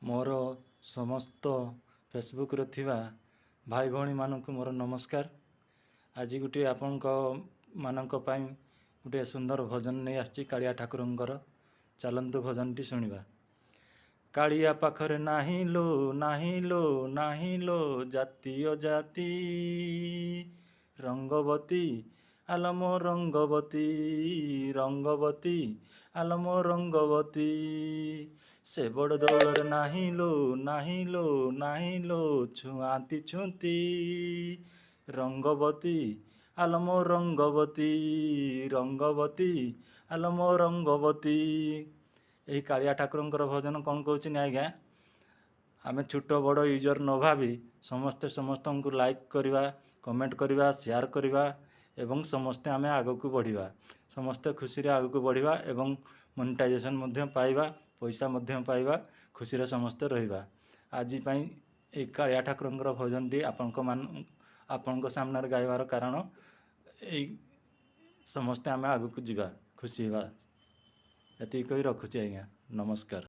मोर समस्त फेसबुक रे थिबा भाई भौणी मानक मोर नमस्कार। आज गोटे आपण मानक पई गोटे सुंदर भजन नहीं आछि कालिया ठाकुरंकर। चलंतु भजन टी सुनिबा। कालिया पाखरे नाही लो नाही लो जाति अजाति रंगवती आलमो रंगवती रंगवती आलमो रंगवती से बड़ दौलर नाही लो छुआती छुंती रंगवती आलमो रंगवती रंगवती आलमो रंगवती। यही कालिया ठाकुरंकर भजन कौन कहूँ आज्ञा आमे छोट बड़ यूजर न भावी समस्ते समस्त को लाइक करवा कमेंट करवा शेयर करवा एवं समस्ते आमे आग को बढ़िया समस्ते खुशी आग को बढ़िया एवं मोनेटाइजेशन मध्य पाइबा पैसा मध्य पाइबा खुशी रे समस्ते रहिबा। आज पई ए कालिया ठाकुरंकर भजन टी आपनको सामने गाइबार कारण ए समस्ते आमे आग को जीवा खुशी होगा। एति कही रखुची आज्ञा नमस्कार।